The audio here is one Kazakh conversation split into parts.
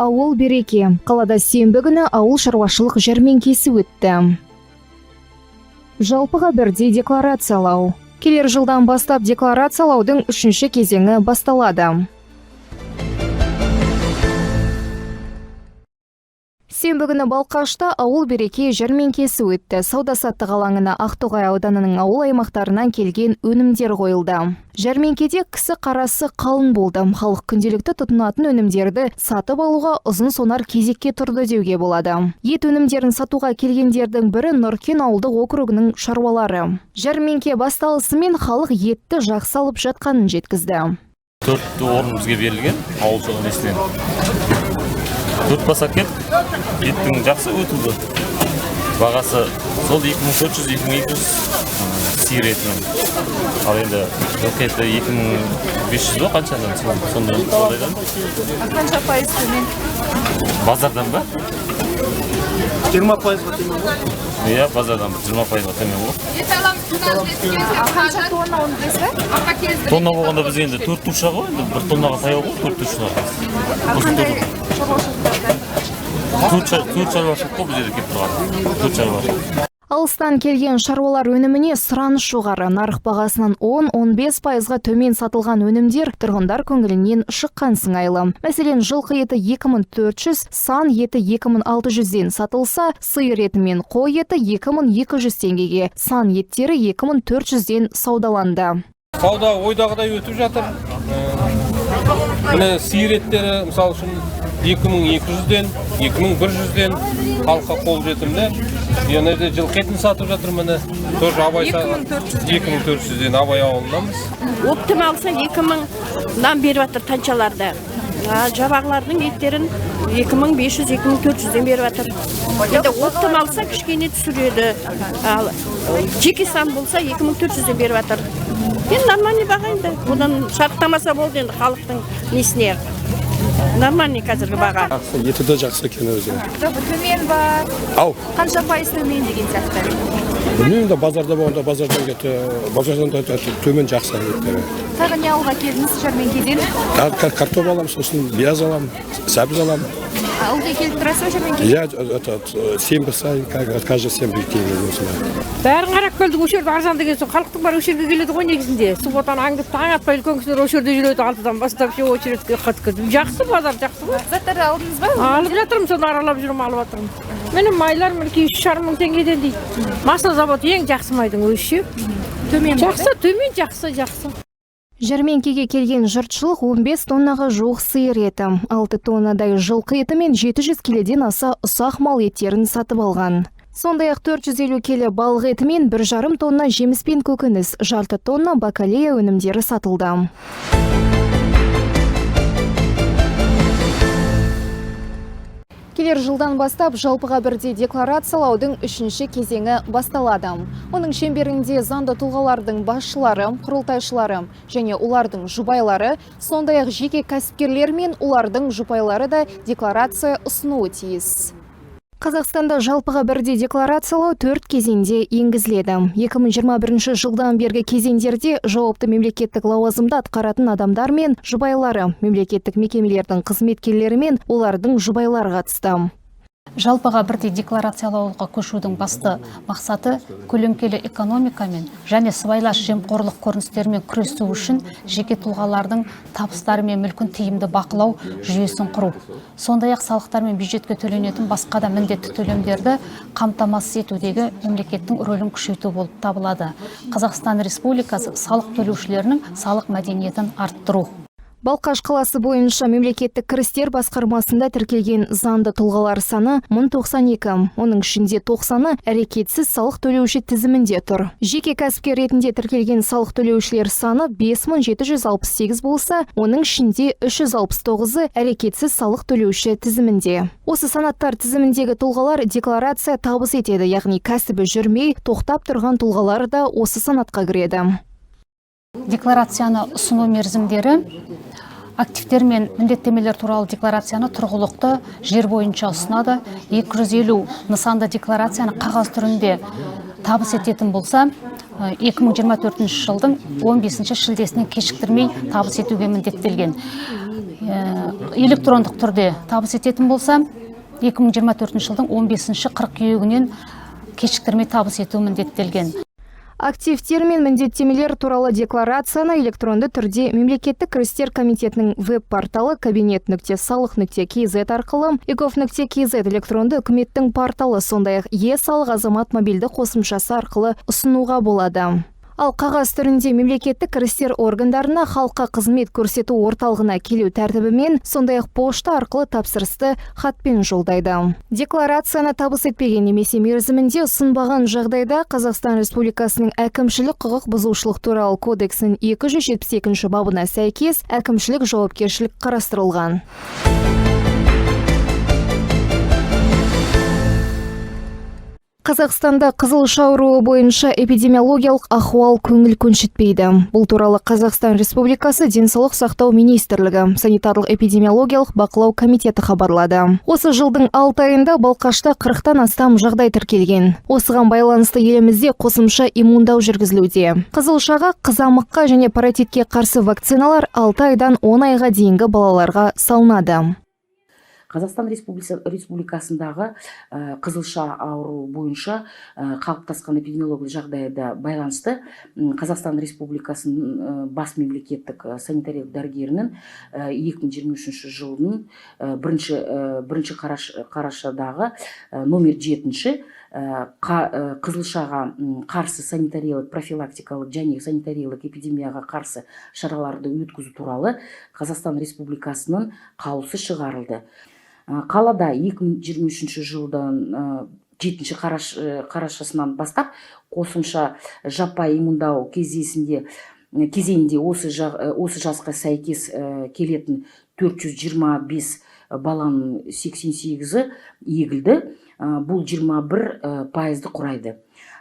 ауыл береке. Қалада сенбі күні ауыл шаруашылық жәрмеңкесі өтті. Жалпыға бірдей декларациялау. Келер жылдан бастап декларациялаудың 3-ші кезеңі басталады. Сенбі күні Балқашта ауыл береке жәрмеңкесі өтті. Сауда-саттық алаңына Ақтоғай ауданының ауыл аймақтарынан келген өнімдер қойылды. Жәрмеңкеде кісі қарасы қалың болды. Халық күнделікті тұтынатын өнімдерді сатып алуға ұзын сонар кезекке тұрды деуге болады. Ет өнімдерін сатуға келгендердің бірі Нұркен ауылдық округінің шаруалары. Жәрмеңке басталысымен халық етті жақсы алып жатқанын жеткізді. 4 орын бізге берілген ауыл шаруашылығынан. 4 пакет еттің жақсы өтілді. Бағасы сол 2400-2200 сиыр етінің. Ал енді жылқы еті 2500 ба қаншадан сондайдан? Қанша пайыз төмен? Базардан ба? 20% төмен ба? Иә, базардан 20% төмен ба? Қанша тонна оны білесіз? Тонна болғанда біз енді 4 турша ғой, 1 тоннаға таяу ғой, 4 туршаға. Қандай шаруашылықтардан? 4 шаруашылық қой біз келіп тұрған. 4 шаруашылық. Алыстан келген шаруалар өніміне сұраныс жоғары. Нарық бағасынан 10-15%-ға төмен сатылған өнімдер тұрғындар көңілінен шыққан сыңайлы. Мәселен, жылқы еті 2400, сан еті 2600-ден сатылса, сиыр еті мен қой еті 2200 теңгеге, сан еттері 2400-ден саудаланды. Сауда ойдағыдай өтіп жатыр. Міне сиыр еттері мысалы үшін 2200-ден, 2100-ден халыққа қол жетімді. Яғни жылқы етін сатып жатыр міне. Тоже Абай 2400-ден Абай ауылынанбыз. Оптым алса 2000-дан беріп жатыр танчаларды. Жабағылардың еттерін 2500-2400-ден беріп жатыр. Енді оптым алса кішкене түсіреді. Ал жеке сан болса 2400-ден беріп жатыр. Енді нормальный баға енді. Одан шарықтамаса болды енді халықтың несіне. Нормальный қазіргі баға. Еті де жақсы екен өзі. Төмен ба? Ау. Қанша пайыз төмен деген сияқты? Білмеймін да базарда болғанда базардан да төмен жақсы еттері. Тағы не алуға келдіңіз жәрмеңкеден? Картоп аламын, сосын бияз аламын, сәбіз аламын. Ылғи келіп тұрасыз жәрмеңкеге? Иә, сенбі сайын, каждый сенбі келген осындай. Бәрін қарап келдік, осы жерде арзан деген соң халықтың бәрі осы жерге келеді ғой негізінде. Субботаны аңдып таң атпай үлкен кісілер осы жерде жүреді, 6-дан бастап все очередьке қатып. Жақсы базар, жақсы ғой. Заттарды алдыңыз ба? Алып жатырмын, соны аралап жүрмін, алып жатырмын. Менің майлар мінекей 3,5 мың теңгеден дейді. Маса заводы ең жақсы майдың өзі. Төмен. Жақсы, төмен, жақсы. Жәрмеңкеге келген жұртшылық 15 тоннаға жуық сиыр еті, 6 тоннадай жылқы еті мен 700 келеден аса ұсақ мал еттерін сатып алған. Сондай-ақ 450 келі балық еті мен 1,5 тонна жеміс пен көкөніс, жарты тонна бакалея өнімдері сатылды. Келер жылдан бастап жалпыға бірдей декларациялаудың 3-ші кезеңі басталады. Оның шеңберінде заңды тұлғалардың басшылары, құрылтайшылары және олардың жұбайлары, сондай-ақ жеке кәсіпкерлер мен олардың жұбайлары да декларация ұсынуы тиіс. Қазақстанда жалпыға бірдей декларациялау 4 кезеңде енгізіледі. 2021 жылдан бергі кезеңдерде жауапты мемлекеттік лауазымда атқаратын адамдар мен жұбайлары, мемлекеттік мекемелердің қызметкерлері мен олардың жұбайлары қатысты. Жалпыға бірдей декларациялауға көшудің басты мақсаты көлеңкелі экономикамен және сыбайлас жемқорлық көріністерімен күресу үшін жеке тұлғалардың табыстары мен мүлкін тиімді бақылау жүйесін құру. Сондай-ақ салықтар мен бюджетке төленетін басқа да міндетті төлемдерді қамтамасыз етудегі мемлекеттің рөлін күшейту болып табылады. Қазақстан Республикасы салық төлеушілерінің салық мәдениетін арттыру. Балқаш қаласы бойынша мемлекеттік кірістер басқармасында тіркелген заңды тұлғалар саны 1092. Оның ішінде 90-ы әрекетсіз салық төлеуші тізімінде тұр. Жеке кәсіпкер ретінде тіркелген салық төлеушілер саны 5768 болса, оның ішінде 369-ы әрекетсіз салық төлеуші тізімінде. Осы санаттар тізіміндегі тұлғалар декларация табыс етеді, яғни кәсібі жүрмей, тоқтап тұрған тұлғалар да осы санатқа кіреді. Декларацияны ұсыну мерзімдері активтер мен міндеттемелер туралы декларацияны тұрғылықты жер бойынша ұсынады. 250 нысанды декларацияны қағаз түрінде табыс ететін болса, 2024 жылдың 15 шілдесінен кешіктірмей табыс етуге міндеттелген. электрондық түрде табыс ететін болса, 2024 жылдың 15-ші қыркүйегінен кешіктірмей табыс ету міндеттелген. Активтер мен міндеттемелер туралы декларацияны электронды түрде Мемлекеттік кірістер комитетінің веб-порталы кабинет.салық.kz арқылы, egov.kz электронды үкіметтің порталы, сондай-ақ е-салық азамат мобильді қосымшасы арқылы ұсынуға болады. Ал қағаз түрінде мемлекеттік кірістер органдарына, халыққа қызмет көрсету орталығына келу тәртібімен, сондай-ақ пошта арқылы тапсырысты хатпен жолдайды. Декларацияны табыс етпеген немесе мерзімінде ұсынбаған жағдайда Қазақстан Республикасының әкімшілік құқық бұзушылық туралы кодексінің 272 бабына сәйкес әкімшілік жауапкершілік қарастырылған. Қазақстанда қызылша ауруы бойынша эпидемиологиялық ахуал көңіл көншітпейді. Бұл туралы Қазақстан Республикасы Денсаулық сақтау министрлігі санитарлық эпидемиологиялық бақылау комитеті хабарлады. Осы жылдың 6 айында Балқашта 40-тан астам жағдай тіркелген. Осыған байланысты елімізде қосымша иммундау жүргізілуде. Қызылшаға, қызамыққа және паротитке қарсы вакциналар 6 айдан 10 айға дейінгі балаларға салынады. Қазақстан Республикасындағы қызылша ауру бойынша қалыптасқан эпидемиологиялық жағдайда байланысты Қазақстан Республикасының бас мемлекеттік санитариялық дәрігерінің 2023 жылдың 1 қарашадағы номер 7 қызылшаға қарсы санитариялық профилактикалық және санитариялық эпидемияға қарсы шараларды өткізу туралы Қазақстан Республикасының қаулысы шығарылды. Қалада 2023 жылдан 7 қарашасынан бастап қосымша жаппай иммундау кезеңінде осы жасқа сәйкес келетін 425 баланың 88-і егілді. Бұл 21% құрайды.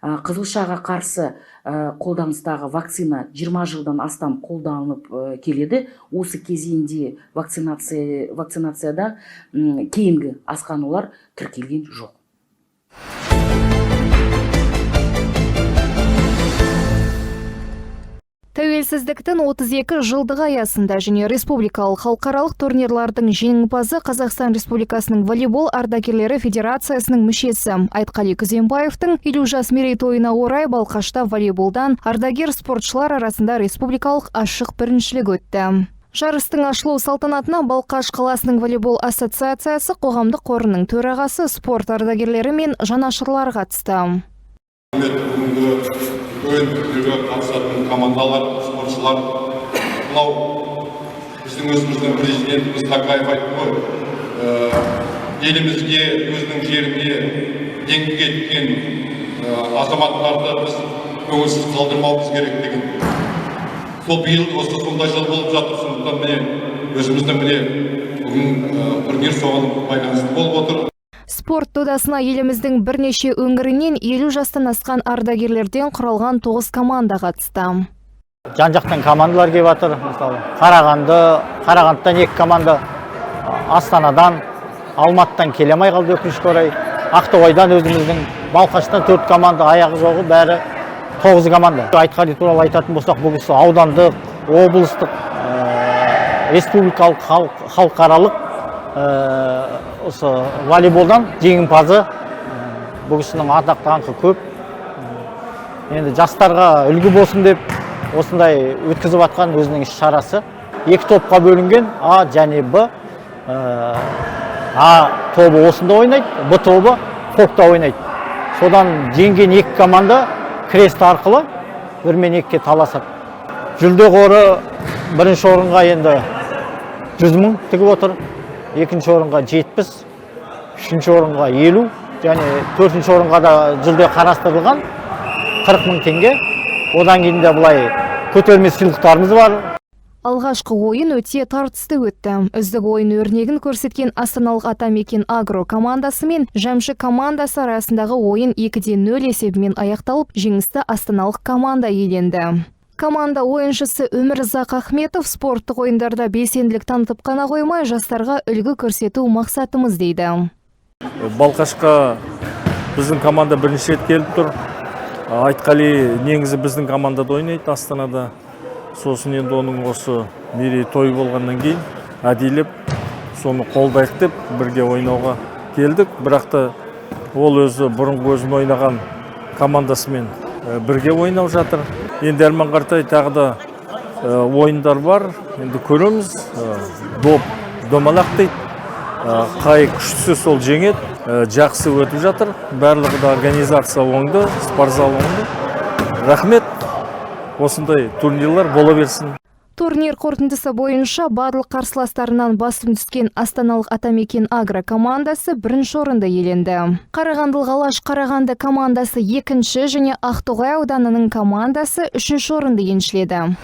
Қызылшаға қарсы қолданыстағы вакцина 20 жылдан астам қолданылып келеді. Осы кезеңде вакцинацияда кейінгі асқанулар тіркелген жоқ. Тәуелсіздіктің 32 жылдығы аясында және республикалық халықаралық турнирлардың жеңімпазы Қазақстан Республикасының волейбол ардагерлері федерациясының мүшесі Айтқали Күзембаевтың 50 жас мерейтойына орай Балқашта волейболдан ардагер спортшылар арасында республикалық ашық біріншілік өтті. Жарыстың ашылу салтанатына Балқаш қаласының волейбол ассоциациясы қоғамдық қорының төрағасы спорт ардагерлері мен жанашырлар қатысты. Өйіндегі қатысатын командалар, спортшылар, бұлау біздің өзіміздің президентіміз Тақаев айтты ғой, елімізге, өзінің жеріне еңбек еткен азаматтарды біз көңілсіз қалдырмауымыз керек деген. Сол биыл осы сондай жыл болып жатыр, сондықтан міне өзіміздің бүгін турнир соған байланысты болып отыр. Спорт додасына еліміздің бірнеше өңірінен 50 жастан асқан ардагерлерден құралған 9 команда қатысты. Жан-жақтан командалар келіп жатыр. Мысалы, Қарағандыдан 2 команда, Астанадан, Алматыдан келе алмай қалды өкінішке орай. Ақтоғайдан өзіміздің, Балқаштан 4 команда, аяғы жоғы бәрі 9 команда. Айтқали туралы айтатын болсақ, бұл кісі аудандық, облыстық, республикалық, халықаралық осы волейболдан жеңімпазы. Бұл кісінің атақты аңқы көп. Енді жастарға үлгі болсын деп осындай өткізіп атқан өзінің іс-шарасы. 2 топқа бөлінген, А және Б. А тобы осында ойнайды, Б тобы Фокта ойнайды. Содан жеңген 2 команда крест арқылы 1-2-ке таласады. Жүлде қоры 1-ші орынға енді 100 мың тігіп отыр. 2-ші орынға 70, 3-ші орынға 50, және 4-ші орынға да жүлде қарастырылған 40 мың теңге. Одан кейін де бұлай көтерме сыйлықтарымыз бар. Алғашқы ойын өте тартысты өтті. Үздік ойын өрнегін көрсеткен Астаналық Атамекен Агро командасы мен Жәмші командасы арасындағы ойын 2-0 есебімен аяқталып, жеңісті Астаналық команда иеленді. Команда ойыншысы Өмірзақ Ахметов спорттық ойындарда белсенділік танытып қана қоймай, жастарға үлгі көрсету мақсатымыз дейді. Балқашқа біздің команда бірінші рет келіп тұр. Айтқали негізі біздің командада ойнайды Астанада. Сосын енді оның осы мерей той болғаннан кейін әдейлеп соны қолдайық деп бірге ойнауға келдік. Бірақ та ол өзі бұрынғы өзін ойнаған командасымен бірге ойнап жатыр. Енді Арман Қартай тағы да ойындар бар. Енді көреміз. Домалақ дейді. Қай күштісі сол жеңет. Жақсы өтіп жатыр. Барлығы да организация оңды, спортзал оңды. Рахмет. Осындай турнирлар бола берсін. Турнир қорытындысы бойынша барлық қарсыластарынан басым түскен астаналық Атамекен Агро командасы бірінші орынды иеленді. Қарағандылық Алаш Қарағанды командасы екінші және Ақтоғай ауданының командасы үшінші орынды еншіледі.